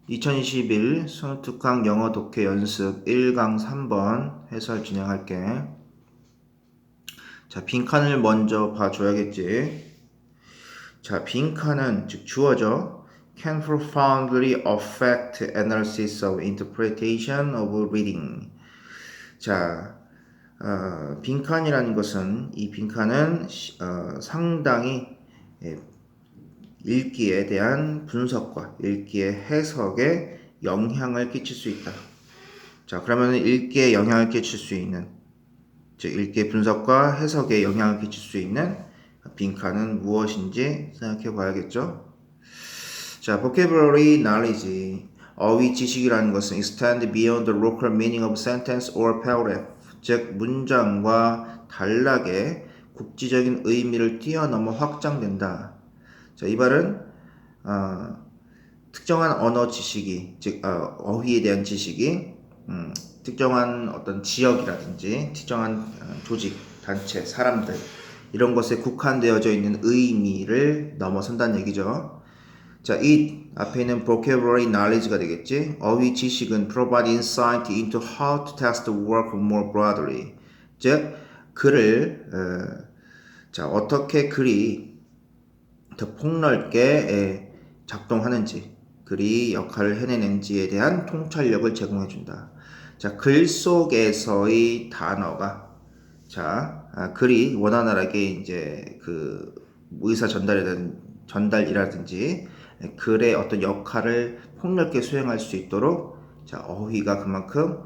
2021 손특강 영어 독해 연습 1강 3번 해설 진행할게. 자, 빈칸을 먼저 봐줘야겠지. 자, 빈칸은 즉 주어죠. Can profoundly affect analysis of interpretation of reading. 자, 빈칸이라는 것은 이 빈칸은 상당히 읽기에 대한 분석과 읽기의 해석에 영향을 끼칠 수 있다. 자, 그러면 읽기에 영향을 끼칠 수 있는, 즉 읽기의 분석과 해석에 영향을 끼칠 수 있는 빈칸은 무엇인지 생각해 봐야겠죠. 자, vocabulary knowledge, 어휘 지식이라는 것은 extend beyond the local meaning of sentence or paragraph, 즉 문장과 단락의 국지적인 의미를 뛰어넘어 확장된다. 자, 이 말은 특정한 언어 지식이, 즉 어휘에 대한 지식이 특정한 어떤 지역이라든지 특정한 조직, 단체, 사람들 이런 것에 국한되어져 있는 의미를 넘어선다는 얘기죠. 자, 이 앞에 있는 vocabulary knowledge가 되겠지. 어휘 지식은 provide insight into how to text work more broadly. 즉 글을 자, 어떻게 글이 더 폭넓게 작동하는지, 글이 역할을 해내는지에 대한 통찰력을 제공해준다. 자, 글 속에서의 단어가, 자, 글이 원활하게 이제 그 의사 전달이라든지 글의 어떤 역할을 폭넓게 수행할 수 있도록 자, 어휘가 그만큼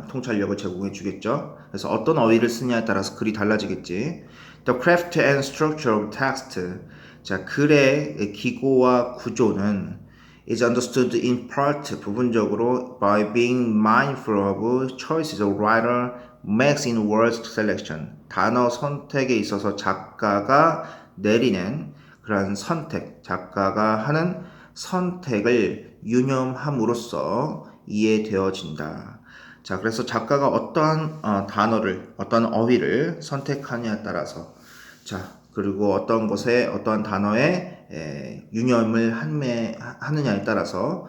통찰력을 제공해 주겠죠. 그래서 어떤 어휘를 쓰냐에 따라서 글이 달라지겠지. The craft and structure of text. 자, 글의 기고와 구조는 is understood in part 부분적으로 by being mindful of choices a writer makes in word selection. 단어 선택에 있어서 작가가 내리는 그런 선택, 작가가 하는 선택을 유념함으로써 이해되어진다. 자, 그래서 작가가 어떠한 단어를, 어떤 어휘를 선택하냐에 따라서, 자, 그리고 어떤 것에, 어떠한 단어에 유념을 하느냐에 따라서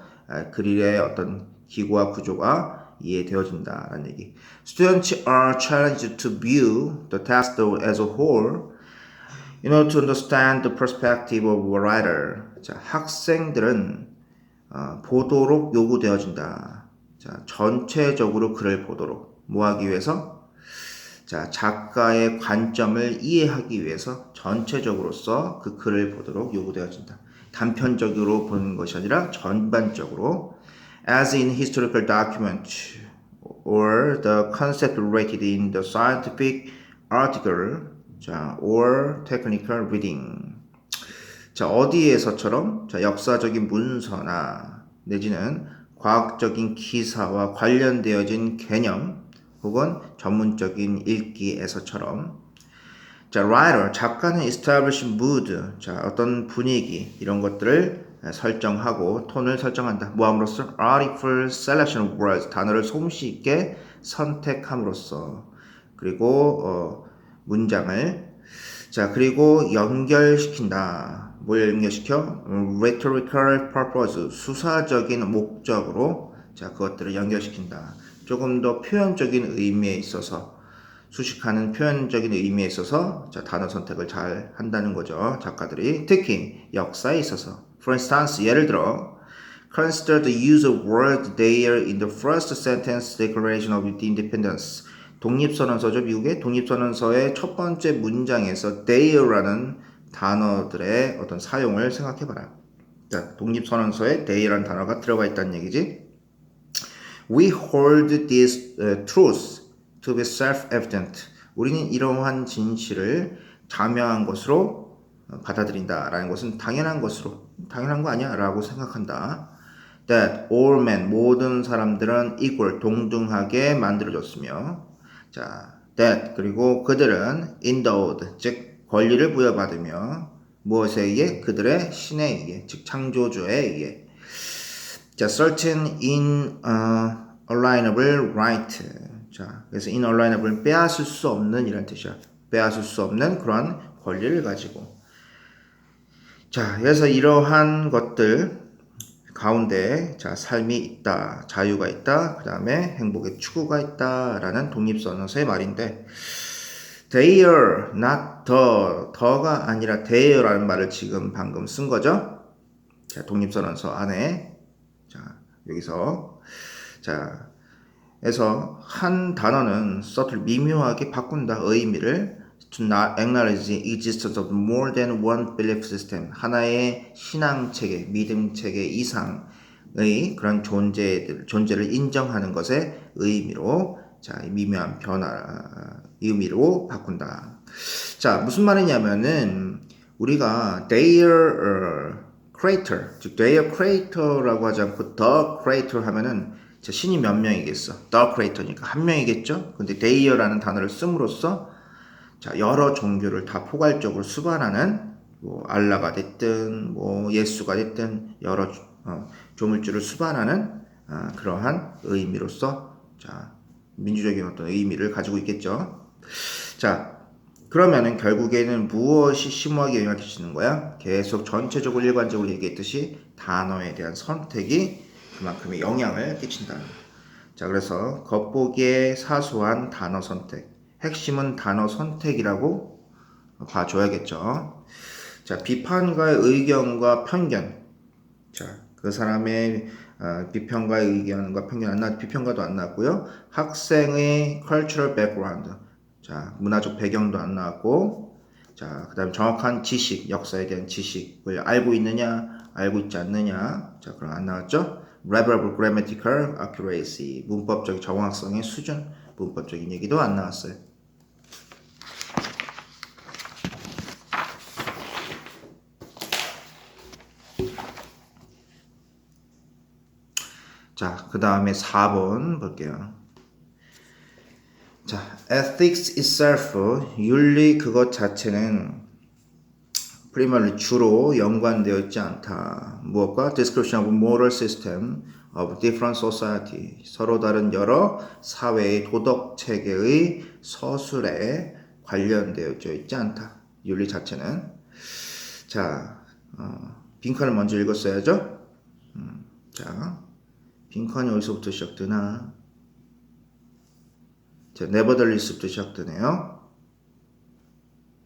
글의 어떤 기고와 구조가 이해되어진다라는 얘기. Students are challenged to view the text as a whole in order to understand the perspective of a writer. 자, 학생들은 보도록 요구되어진다. 자, 전체적으로 글을 보도록 뭐 하기 위해서? 자, 작가의 관점을 이해하기 위해서 전체적으로서 그 글을 보도록 요구되어진다. 단편적으로 보는 것이 아니라 전반적으로 as in historical document or the concept related in the scientific article 자, or technical reading. 자, 어디에서처럼 자, 역사적인 문서나 내지는 과학적인 기사와 관련되어진 개념 혹은 전문적인 읽기에서처럼 자, writer, 작가는 establish mood, 자, 어떤 분위기 이런 것들을 설정하고 톤을 설정한다. 뭐함으로써? artful selection of words, 단어를 솜씨 있게 선택함으로써 그리고 문장을 자, 그리고 연결시킨다. 뭘 연결시켜? rhetorical purpose, 수사적인 목적으로 자, 그것들을 연결시킨다. 조금 더 표현적인 의미에 있어서 수식하는 표현적인 의미에 있어서 자, 단어 선택을 잘 한다는 거죠. 작가들이 특히 역사에 있어서 for instance 예를 들어 consider the use of word there in the first sentence declaration of independence. 독립선언서죠. 미국의 독립선언서의 첫 번째 문장에서 there라는 단어들의 어떤 사용을 생각해봐라. 자, 독립선언서에 there라는 단어가 들어가 있다는 얘기지. We hold this truth to be self-evident. 우리는 이러한 진실을 자명한 것으로 받아들인다라는 것은 당연한 것으로, 당연한 거 아니야? 라고 생각한다. That all men, 모든 사람들은 equal, 동등하게 만들어졌으며 자, that, 그리고 그들은 endowed, 즉 권리를 부여받으며 무엇에 의해? 그들의 신에 의해, 즉 창조주에 의해 자, certain inalienable right. 자, 그래서 inalienable 빼앗을 수 없는 이란 뜻이야. 빼앗을 수 없는 그러한 권리를 가지고. 자, 그래서 이러한 것들 가운데 자 삶이 있다, 자유가 있다, 그 다음에 행복의 추구가 있다라는 독립선언서의 말인데 their, not the, 더가 아니라 their라는 말을 지금 방금 쓴 거죠. 자, 독립선언서 안에 자 여기서 자 에서 한 단어는 subtle 미묘하게 바꾼다 의미를 to not acknowledge the existence of more than one belief system 하나의 신앙 체계, 믿음 체계 이상의 그런 존재를 인정하는 것의 의미로 자 미묘한 변화 의미로 바꾼다. 자 무슨 말이냐면은 우리가 their creator 즉 their creator라고 하지 않고 the creator 하면은 자, 신이 몇 명이겠어? The Creator니까 한 명이겠죠? 근데 They라는 단어를 씀으로써 자, 여러 종교를 다 포괄적으로 수반하는 뭐 알라가 됐든 뭐 예수가 됐든 여러 조물주를 수반하는 그러한 의미로서 자, 민주적인 어떤 의미를 가지고 있겠죠. 자, 그러면은 결국에는 무엇이 심오하게 영향을 끼치는 거야? 계속 전체적으로 일관적으로 얘기했듯이 단어에 대한 선택이 그만큼의 영향을 끼친다. 자, 그래서 겉보기에 사소한 단어 선택, 핵심은 단어 선택이라고 봐줘야겠죠. 자, 비판과의 의견과 편견. 자, 그 사람의 비평가의 의견과 편견 안 나, 비평가도 안 나왔고요. 학생의 cultural background. 자, 문화적 배경도 안 나왔고, 자, 그 다음 정확한 지식, 역사에 대한 지식을 알고 있느냐, 알고 있지 않느냐. 자, 그럼 안 나왔죠? Verbal grammatical accuracy, 문법적 정확성의 수준, 문법적인 얘기도 안 나왔어요. 자, 그 다음에 4번 볼게요. 자, ethics itself, 윤리 그것 자체는 primarily 주로 연관되어 있지 않다. 무엇과? Description of moral system of different society. 서로 다른 여러 사회의 도덕 체계의 서술에 관련되어 있지 않다. 윤리 자체는. 자, 빈칸을 먼저 읽었어야죠. 자, 빈칸이 어디서부터 시작되나? 자, nevertheless부터 시작되네요.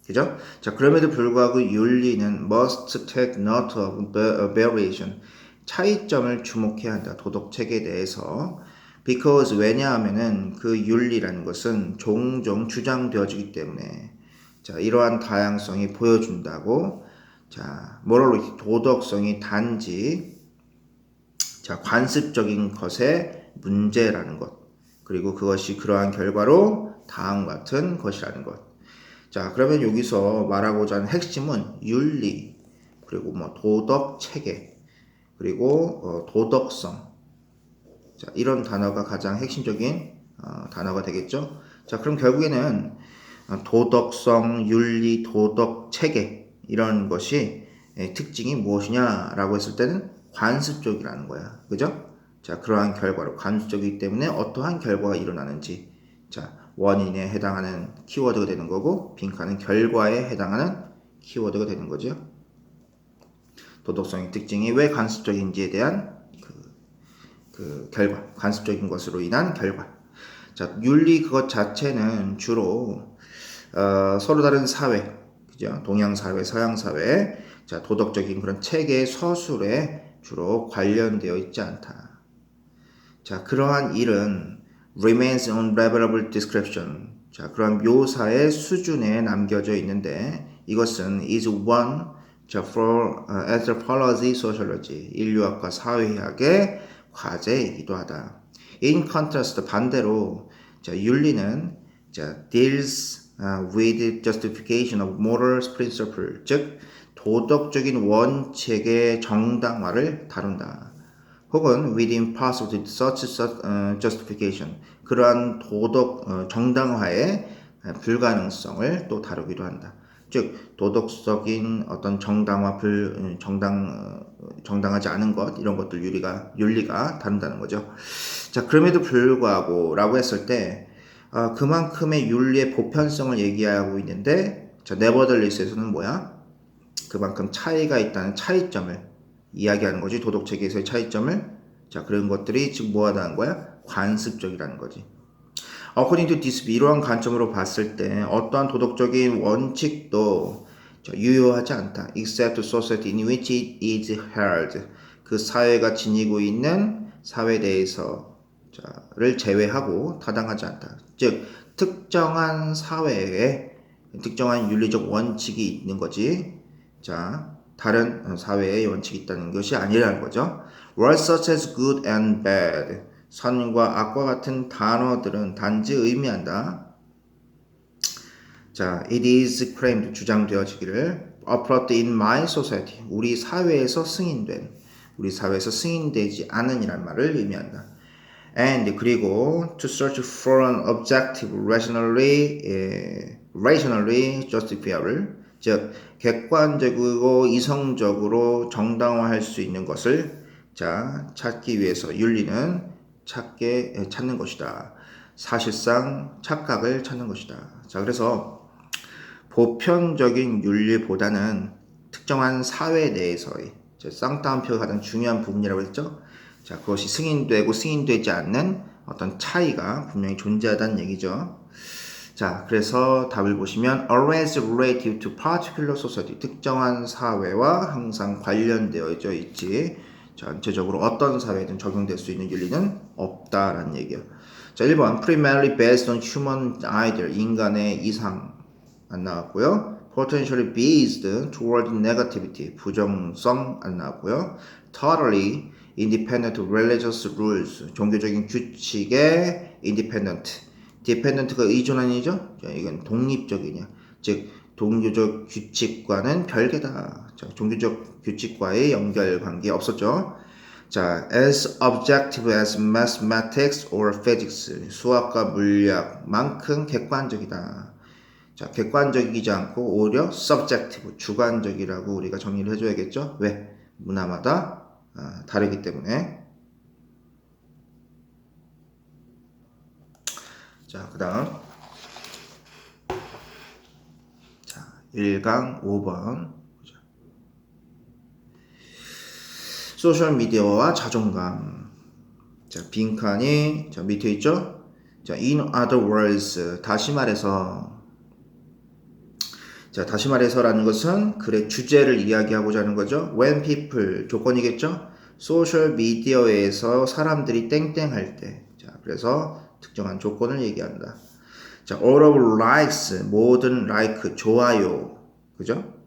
그죠? 자, 그럼에도 불구하고 윤리는 must take note of variation. 차이점을 주목해야 한다. 도덕 체계에 대해서. because 왜냐하면은 그 윤리라는 것은 종종 주장되어지기 때문에 자, 이러한 다양성이 보여준다고. 자, morality 도덕성이 단지 자, 관습적인 것의 문제라는 것. 그리고 그것이 그러한 결과로 다음과 같은 것이라는 것. 자, 그러면 여기서 말하고자 하는 핵심은 윤리, 그리고 뭐 도덕 체계, 그리고 도덕성. 자, 이런 단어가 가장 핵심적인 단어가 되겠죠. 자, 그럼 결국에는 도덕성, 윤리, 도덕 체계 이런 것이 특징이 무엇이냐라고 했을 때는 관습적이라는 거야. 그죠? 자, 그러한 결과로 관습적이기 때문에 어떠한 결과가 일어나는지 자, 원인에 해당하는 키워드가 되는 거고 빈칸은 결과에 해당하는 키워드가 되는 거죠. 도덕성의 특징이 왜 관습적인지에 대한 그 결과, 관습적인 것으로 인한 결과. 자, 윤리 그것 자체는 주로 서로 다른 사회, 그죠? 동양 사회, 서양 사회, 자, 도덕적인 그런 체계의 서술에 주로 관련되어 있지 않다. 자, 그러한 일은 remains unrevelable description. 자, 그런 묘사의 수준에 남겨져 있는데 이것은 is one 자, for anthropology, sociology, 인류학과 사회학의 과제이기도 하다. In contrast, 반대로 자, 윤리는 자, deals with justification of moral principle, 즉 도덕적인 원칙의 정당화를 다룬다. 혹은 with impossible such justification, 그러한 도덕 정당화의 불가능성을 또 다루기도 한다. 즉 도덕적인 어떤 정당하지 않은 것 이런 것들 윤리가 다룬다는 거죠. 자, 그럼에도 불구하고라고 했을 때 그만큼의 윤리의 보편성을 얘기하고 있는데 자, 네버덜리스에서는 뭐야? 그만큼 차이가 있다는 차이점을 이야기하는 거지. 도덕 체계에서의 차이점을. 자, 그런 것들이 지금 뭐하다는 거야? 관습적이라는 거지. According to this, 이러한 관점으로 봤을 때 어떠한 도덕적인 원칙도 유효하지 않다. Except society in which it is held. 그 사회가 지니고 있는 사회 내에서를 제외하고 타당하지 않다. 즉 특정한 사회에 특정한 윤리적 원칙이 있는 거지. 자, 다른 사회의 원칙이 있다는 것이 아니라는 거죠. Words such as good and bad. 선과 악과 같은 단어들은 단지 의미한다. 자, it is claimed 주장되어지기를 approved in my society. 우리 사회에서 승인되지 않은이란 말을 의미한다. And 그리고 to search for an objective, rationally justifiable, 즉 객관적이고 이성적으로 정당화할 수 있는 것을 찾기 위해서 윤리는 찾는 것이다. 사실상 착각을 찾는 것이다. 자, 그래서 보편적인 윤리보다는 특정한 사회 내에서의 쌍따옴표가 가장 중요한 부분이라고 했죠. 자, 그것이 승인되고 승인되지 않는 어떤 차이가 분명히 존재하다는 얘기죠. 자, 그래서 답을 보시면 always relative to particular society. 특정한 사회와 항상 관련되어 있지. 전체적으로 어떤 사회든 적용될 수 있는 윤리는 없다라는 얘기예요. 자, 1번 primarily based on human ideal. 인간의 이상 안 나왔고요. potentially based toward negativity. 부정성 안 나왔고요. totally independent religious rules. 종교적인 규칙에 independent. dependent가 의존한이죠. 자, 이건 독립적이냐. 즉 종교적 규칙과는 별개다. 자, 종교적 규칙과의 연결관계 없었죠. 자, as objective as mathematics or physics. 수학과 물리학만큼 객관적이다. 자, 객관적이지 않고 오히려 subjective, 주관적이라고 우리가 정리를 해줘야겠죠. 왜? 문화마다 다르기 때문에. 자, 그 다음 1강 5번 소셜미디어와 자존감. 자, 빈칸이 밑에 있죠. 자, in other words, 다시 말해서라는 것은 글의 주제를 이야기하고자 하는 거죠. When people, 조건이겠죠. 소셜미디어에서 사람들이 땡땡할 때. 자, 그래서 특정한 조건을 얘기한다. 자, all of likes, 모든 like, 좋아요, 그죠?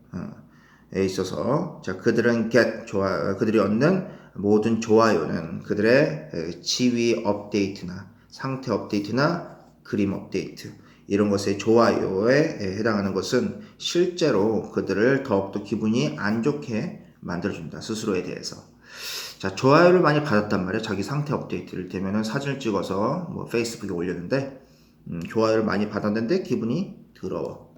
에 있어서, 자, 그들이 얻는 모든 좋아요는 그들의 지위 업데이트나 상태 업데이트나 그림 업데이트, 이런 것의 좋아요에 해당하는 것은 실제로 그들을 더욱더 기분이 안 좋게 만들어준다. 스스로에 대해서. 자, 좋아요를 많이 받았단 말이에요. 자기 상태 업데이트를 되면은 사진을 찍어서 뭐 페이스북에 올렸는데, 좋아요를 많이 받았는데 기분이 더러워.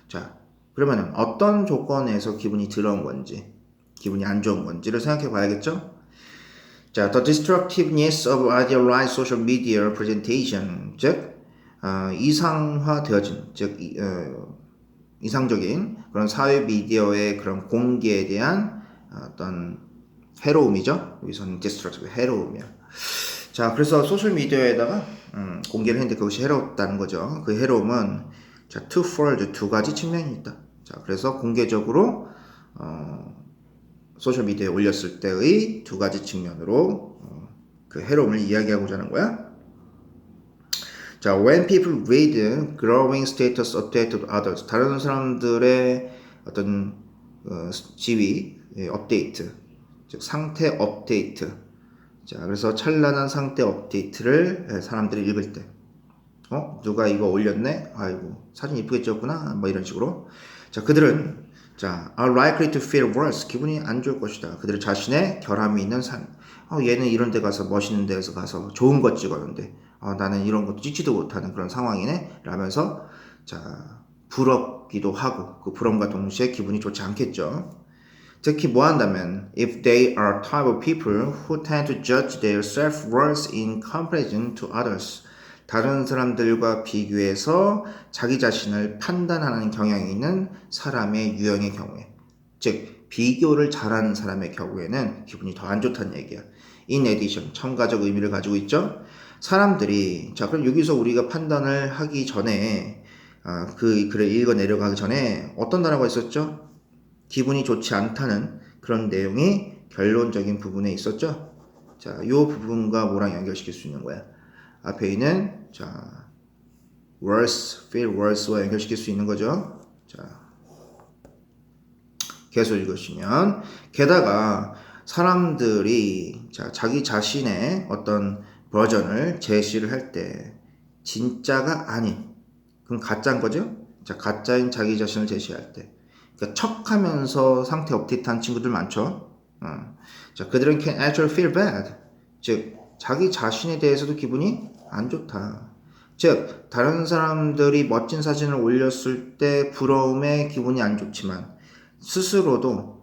자, 그러면은 어떤 조건에서 기분이 더러운 건지, 기분이 안 좋은 건지를 생각해 봐야겠죠? 자, the destructiveness of idealized social media presentation, 즉 이상화되어진, 즉 이상적인 그런 사회 미디어의 그런 공개에 대한 어떤 해로움이죠. 여기서는 destructive, 해로움이야. 자, 그래서 소셜 미디어에다가 공개를 했는데 그것이 해로웠다는 거죠. 그 해로움은 자, twofold, 두 가지 측면이 있다. 자, 그래서 공개적으로 소셜 미디어에 올렸을 때의 두 가지 측면으로 그 해로움을 이야기하고자 하는 거야. 자, when people read growing status update to others, 다른 사람들의 어떤 지위 업데이트, 즉 상태 업데이트. 자, 그래서 찬란한 상태 업데이트를 사람들이 읽을 때, 누가 이거 올렸네? 아이고, 사진 이쁘게 찍었구나? 뭐 이런 식으로. 자, 그들은 are likely to feel worse. 기분이 안 좋을 것이다. 그들 자신의 결함이 있는 삶. 얘는 이런 데 가서 멋있는 데서 가서 좋은 것 찍었는데, 나는 이런 것도 찍지도 못하는 그런 상황이네? 라면서, 자, 부럽기도 하고, 그 부러움과 동시에 기분이 좋지 않겠죠. 특히 뭐 한다면, if they are type of people who tend to judge their self-worth in comparison to others. 다른 사람들과 비교해서 자기 자신을 판단하는 경향이 있는 사람의 유형의 경우에, 즉 비교를 잘하는 사람의 경우에는 기분이 더 안 좋다는 얘기야. In addition, 첨가적 의미를 가지고 있죠. 사람들이 자 그럼 여기서 우리가 판단을 하기 전에 그 글을 읽어 내려가기 전에 어떤 단어가 있었죠? 기분이 좋지 않다는 그런 내용이 결론적인 부분에 있었죠. 자, 이 부분과 뭐랑 연결시킬 수 있는 거야? 앞에 있는 자 worse, feel worse와 연결시킬 수 있는 거죠. 자, 계속 읽으시면 게다가 사람들이 자, 자기 자신의 어떤 버전을 제시를 할 때 진짜가 아닌 그럼 가짜인 거죠? 자, 가짜인 자기 자신을 제시할 때 그러니까 척하면서 상태 업데이트한 친구들 많죠? 자, 그들은 can actually feel bad. 즉, 자기 자신에 대해서도 기분이 안 좋다. 즉, 다른 사람들이 멋진 사진을 올렸을 때 부러움에 기분이 안 좋지만 스스로도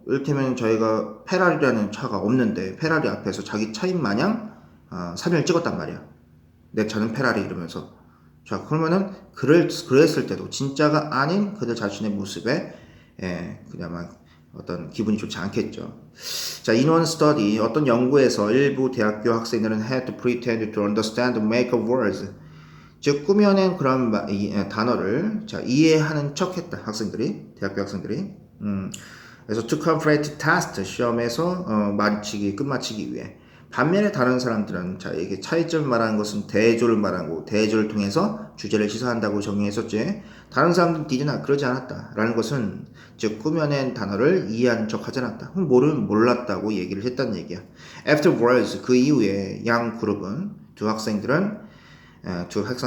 이를테면 저희가 페라리라는 차가 없는데 페라리 앞에서 자기 차인 마냥 사진을 찍었단 말이야. 내 차는 페라리 이러면서. 자, 그러면은 그랬을 때도 진짜가 아닌 그들 자신의 모습에 그냥 어떤 기분이 좋지 않겠죠. 자, in one study 어떤 연구에서 일부 대학교 학생들은 had to pretend to understand the make of words. 즉 꾸며낸 그런 단어를 자, 이해하는 척했다. 학생들이 대학교 학생들이. 그래서 to complete test 시험에서 끝마치기 위해. 반면에 다른 사람들은 자 이게 차이점을 말하는 것은 대조를 말하고 대조를 통해서 주제를 시사한다고 정의했었지. 다른 사람들은 did not 그러지 않았다라는 것은 즉 꾸며낸 단어를 이해한 척 하지 않았다. 몰랐다고 얘기를 했다는 얘기야. Afterwards 그 이후에 양 그룹은 두 학생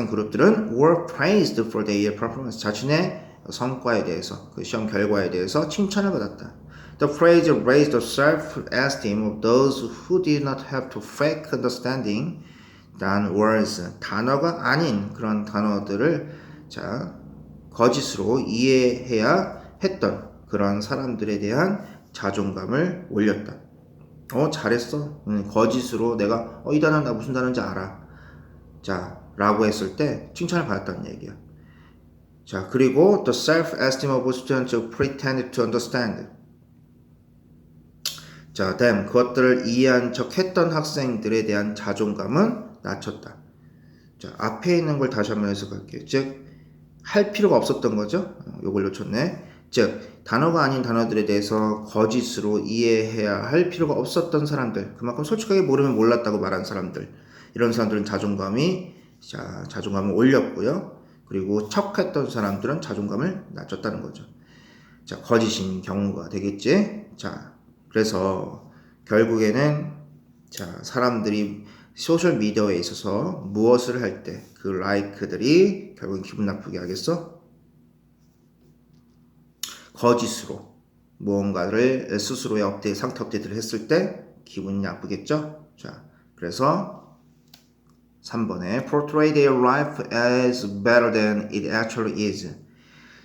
그룹들은 were praised for their performance 자신의 성과에 대해서 그 시험 결과에 대해서 칭찬을 받았다. The phrase raised the self-esteem of those who did not have to fake understanding than words. 단어가 아닌 그런 단어들을 자 거짓으로 이해해야 했던 그런 사람들에 대한 자존감을 올렸다. 잘했어. 거짓으로 내가 이 단어는 나 무슨 단어인지 알아. 자, 라고 했을 때 칭찬을 받았다는 얘기야. 자, 그리고 the self-esteem of students who pretended to understand. 자, 다음 그것들을 이해한 척 했던 학생들에 대한 자존감은 낮췄다. 자, 앞에 있는 걸 다시 한번 해석할게요. 즉, 할 필요가 없었던 거죠. 요걸 놓쳤네. 즉, 단어가 아닌 단어들에 대해서 거짓으로 이해해야 할 필요가 없었던 사람들, 그만큼 솔직하게 모르면 몰랐다고 말한 사람들, 이런 사람들은 자존감을 올렸고요. 그리고 척했던 사람들은 자존감을 낮췄다는 거죠. 자, 거짓인 경우가 되겠지. 자, 그래서 결국에는 자, 사람들이 소셜 미디어에 있어서 무엇을 할 때 그 라이크들이 결국 기분 나쁘게 하겠어? 거짓으로 무언가를 스스로의 상태 업데이트를 했을 때 기분이 나쁘겠죠? 자, 그래서 3번에 portray their life as better than it actually is.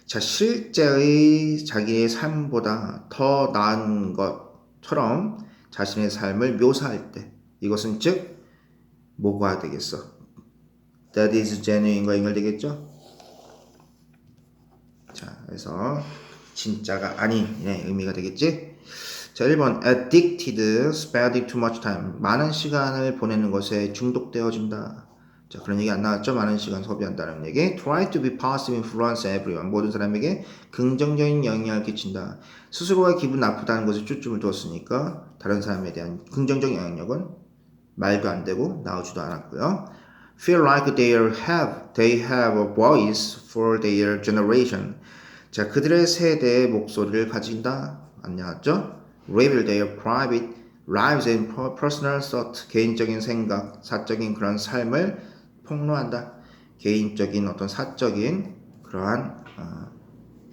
자, 실제의 자기의 삶보다 더 나은 것처럼 자신의 삶을 묘사할 때 이것은 즉 뭐가 되겠어? That is genuine과 연결되겠죠? 자, 그래서 진짜가 아닌의 의미가 되겠지? 자, 1번 addicted, spending too much time. 많은 시간을 보내는 것에 중독되어진다. 자, 그런 얘기 안 나왔죠? 많은 시간 소비한다는 얘기. Try to be positive influence everyone. 모든 사람에게 긍정적인 영향을 끼친다. 스스로가 기분 나쁘다는 것에 초점을 두었으니까 다른 사람에 대한 긍정적 영향력은 말도 안 되고 나오지도 않았고요. Feel like they have a voice for their generation. 자, 그들의 세대의 목소리를 가진다. 안 나왔죠? Reveal their private lives and personal thought. 개인적인 생각, 사적인 그런 삶을 폭로한다. 개인적인 어떤 사적인 그러한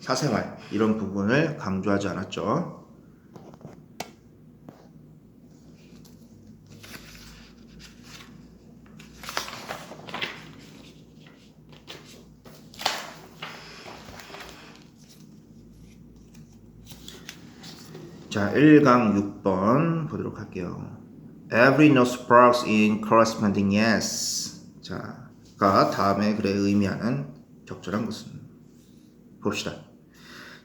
사생활 이런 부분을 강조하지 않았죠. 자, 1강 6번 보도록 할게요. Every note sparks in corresponding yes. 자, 가 다음에 글에 의미하는 적절한 것은 봅시다.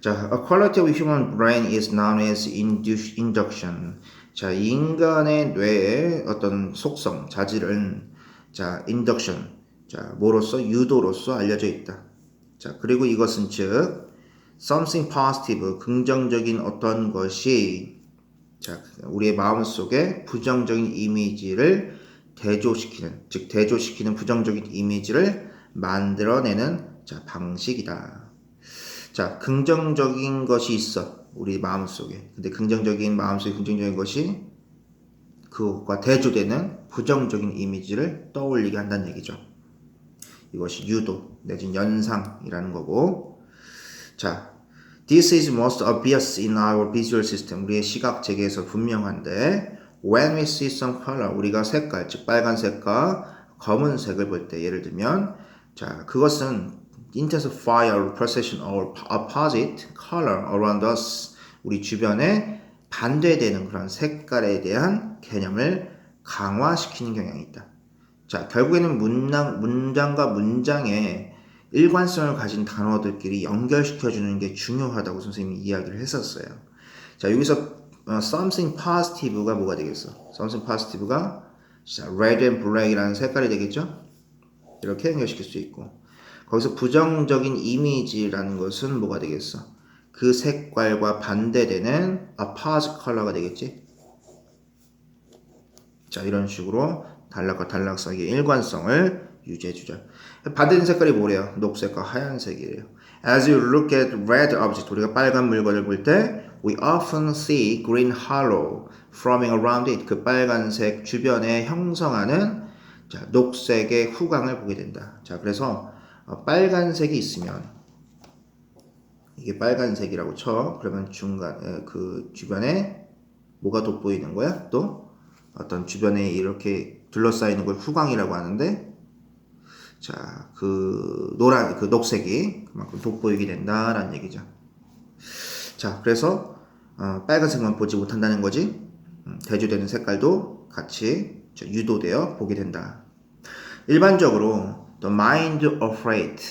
자, a quality of human brain is known as induction. 자, 인간의 뇌의 어떤 속성, 자질은 자, induction. 자, 뭐로서 유도로서 알려져 있다. 자, 그리고 이것은 즉 something positive, 긍정적인 어떤 것이 자, 우리의 마음속에 부정적인 이미지를 대조시키는, 즉 대조시키는 부정적인 이미지를 만들어내는 자, 방식이다. 자, 긍정적인 것이 있어. 우리 마음속에. 근데 마음속에 긍정적인 것이 그것과 대조되는 부정적인 이미지를 떠올리게 한다는 얘기죠. 이것이 유도 내지는 연상이라는 거고. 자, this is most obvious in our visual system. 우리의 시각 체계에서 분명한데 when we see some color, 우리가 색깔, 즉 빨간색과 검은색을 볼 때 예를 들면 자, 그것은 intensify our perception of opposite color around us. 우리 주변에 반대되는 그런 색깔에 대한 개념을 강화시키는 경향이 있다. 자, 결국에는 문장과 문장의 일관성을 가진 단어들끼리 연결시켜주는 게 중요하다고 선생님이 이야기를 했었어요. 자, 여기서 something positive가 뭐가 되겠어? something positive가 red and black이라는 색깔이 되겠죠? 이렇게 연결시킬 수 있고 거기서 부정적인 이미지라는 것은 뭐가 되겠어? 그 색깔과 반대되는 opposite color가 되겠지? 자, 이런 식으로 단락과 단락 사이의 일관성을 유지해주죠. 반대된 색깔이 뭐래요? 녹색과 하얀색이래요. As you look at red object, 우리가 빨간 물건을 볼 때 we often see green halo forming around it. 그 빨간색 주변에 형성하는 자, 녹색의 후광을 보게 된다. 자, 그래서 빨간색이 있으면 이게 빨간색이라고 쳐. 그러면 중간 그 주변에 뭐가 돋보이는 거야? 또 어떤 주변에 이렇게 둘러싸이는 걸 후광이라고 하는데 자, 그 녹색이 그만큼 돋보이게 된다라는 얘기죠. 자, 그래서 빨간색만 보지 못한다는 거지. 대조되는 색깔도 같이 유도되어 보게 된다. 일반적으로 the mind afraid.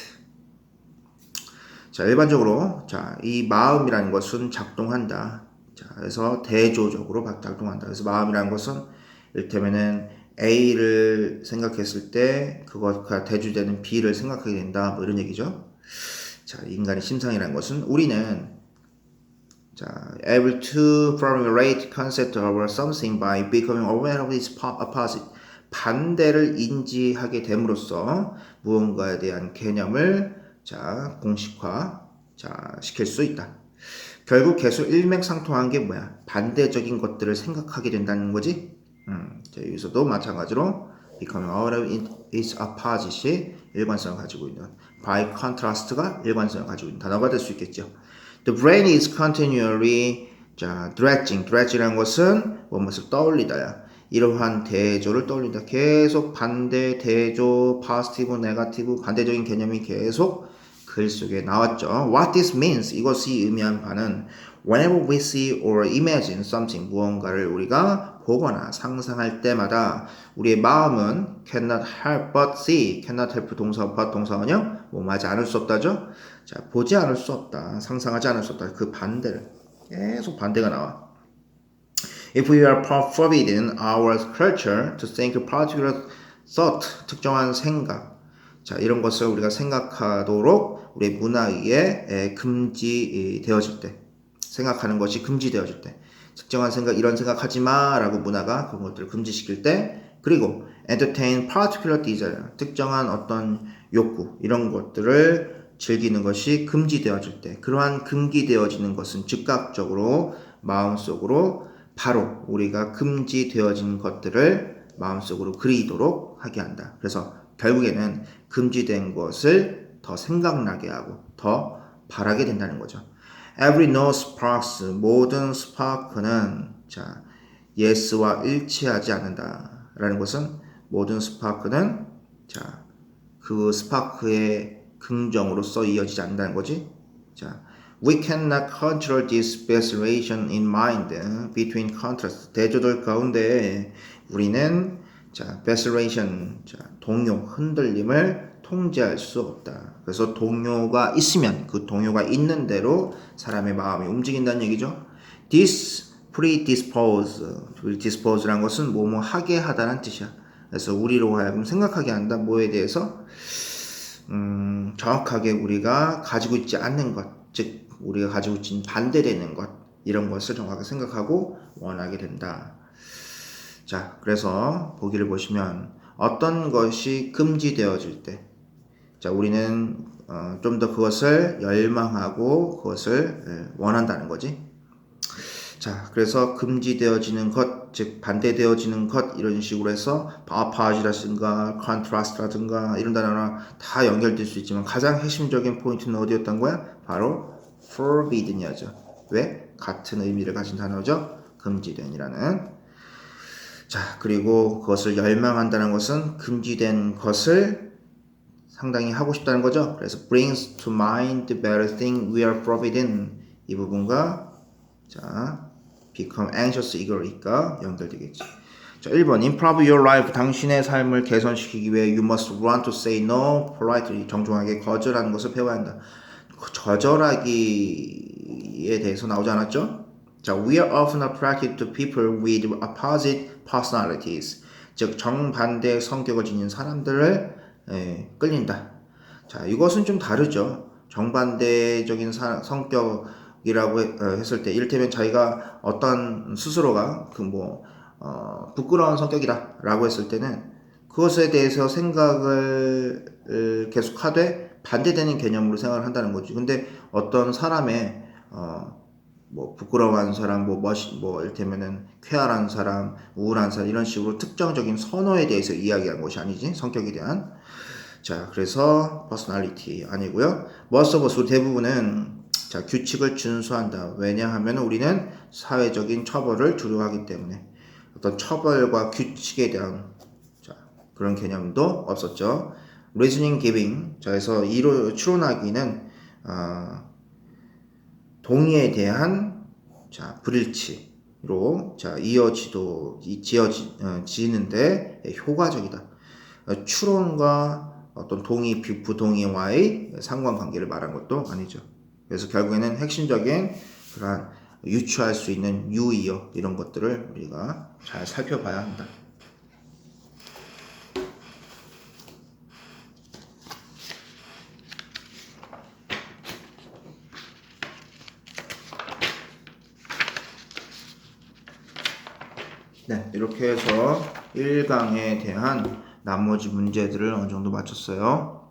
자, 일반적으로 자, 이 마음이라는 것은 작동한다. 자, 그래서 대조적으로 작동한다. 그래서 마음이라는 것은 이를테면은 A를 생각했을 때 그것과 대조되는 B를 생각하게 된다. 뭐 이런 얘기죠. 자, 인간의 심상이라는 것은 우리는 자, able to formulate concept of something by becoming aware of its opposite. 반대를 인지하게 됨으로써 무언가에 대한 개념을 자, 공식화 자, 시킬 수 있다. 결국 계속 일맥상통한 게 뭐야? 반대적인 것들을 생각하게 된다는 거지. 자, 여기서도 마찬가지로 becoming aware of its opposite이 일관성을 가지고 있는 by contrast가 일관성을 가지고 있는 단어가 될 수 있겠죠. The brain is continually 자, dredging이라는 것은 무엇을 떠올리다야. 이러한 대조를 떠올린다. 계속 반대, 대조, positive, negative, 반대적인 개념이 계속 글 속에 나왔죠. What this means, 이것이 의미한 바는 whenever we see or imagine something, 무언가를 우리가 보거나 상상할 때마다 우리의 마음은 cannot help but see, cannot help 동사 but 동사원형 뭐하지 않을 수 없다죠. 자, 보지 않을 수 없다, 상상하지 않을 수 없다. 그 반대를 계속 반대가 나와. If we are forbidden our culture to think a particular thought, 특정한 생각, 자, 이런 것을 우리가 생각하도록 우리 문화에 금지되어질 때, 생각하는 것이 금지되어질 때, 특정한 생각, 이런 생각하지 마 라고 문화가 그런 것들을 금지시킬 때, 그리고 entertain particular desire, 특정한 어떤 욕구, 이런 것들을 즐기는 것이 금지되어질 때, 그러한 금기되어지는 것은 즉각적으로 마음속으로 바로 우리가 금지되어진 것들을 마음속으로 그리도록 하게 한다. 그래서 결국에는 금지된 것을 더 생각나게 하고 더 바라게 된다는 거죠. Every no sparks, 모든 스파크는 자, yes와 일치하지 않는다. 라는 것은 모든 스파크는 자, 그 스파크의 긍정으로서 이어지지 않는다는 거지. 자, We cannot control this vacillation in mind between contrast. 대조들 가운데 우리는 자, vacillation, 자, 동요, 흔들림을 통제할 수 없다. 그래서 동요가 있으면 그 동요가 있는 대로 사람의 마음이 움직인다는 얘기죠. predispose라는 것은 뭐뭐 하게 하다라는 뜻이야. 그래서 우리로 하여금 생각하게 한다. 뭐에 대해서 정확하게 우리가 가지고 있지 않는 것, 즉 우리가 가지고 있는 반대되는 것, 이런 것을 정확하게 생각하고 원하게 된다. 자, 그래서 보기를 보시면 어떤 것이 금지되어질 때, 자, 우리는 좀 더 그것을 열망하고 그것을 원한다는 거지. 자, 그래서 금지되어지는 것, 즉 반대되어지는 것, 이런 식으로 해서 opposite라든가 contrast라든가 이런 단어랑 다 연결될 수 있지만 가장 핵심적인 포인트는 어디였던 거야? 바로 forbidden이었죠. 왜? 같은 의미를 가진 단어죠. 금지된이라는. 자, 그리고 그것을 열망한다는 것은 금지된 것을 상당히 하고 싶다는 거죠. 그래서 brings to mind the very thing we are forbidden, 이 부분과 자, become anxious, eager가 연결되겠지. 자, 1번 improve your life, 당신의 삶을 개선시키기 위해 you must learn to say no politely, 정중하게 거절하는 것을 배워야 한다. 거절하기에 대해서 나오지 않았죠? 자, we are often attracted to people with opposite personalities, 즉 정반대의 성격을 지닌 사람들을 끌린다. 자, 이것은 좀 다르죠. 정반대적인 성격이라고 했을 때, 이를테면 자기가 어떤 스스로가 부끄러운 성격이다 라고 했을 때는 그것에 대해서 생각을 계속하되 반대되는 개념으로 생각을 한다는 거지. 근데 어떤 사람의 부끄러워하는 사람, 이를테면은 쾌활한 사람, 우울한 사람, 이런 식으로 특정적인 선호에 대해서 이야기한 것이 아니지, 성격에 대한. 자, 그래서 personality 아니고요. most of us, 대부분은 자, 규칙을 준수한다. 왜냐하면 우리는 사회적인 처벌을 두려워하기 때문에 어떤 처벌과 규칙에 대한 그런 개념도 없었죠. reasoning giving, 자, 그래서 추론하기는 동의에 대한 불일치로 지어지는데 효과적이다. 추론과 어떤 동의, 부동의와의 상관관계를 말한 것도 아니죠. 그래서 결국에는 핵심적인 그러한 유추할 수 있는 유의어, 이런 것들을 우리가 잘 살펴봐야 한다. 네, 이렇게 해서 1강에 대한 나머지 문제들을 어느 정도 마쳤어요.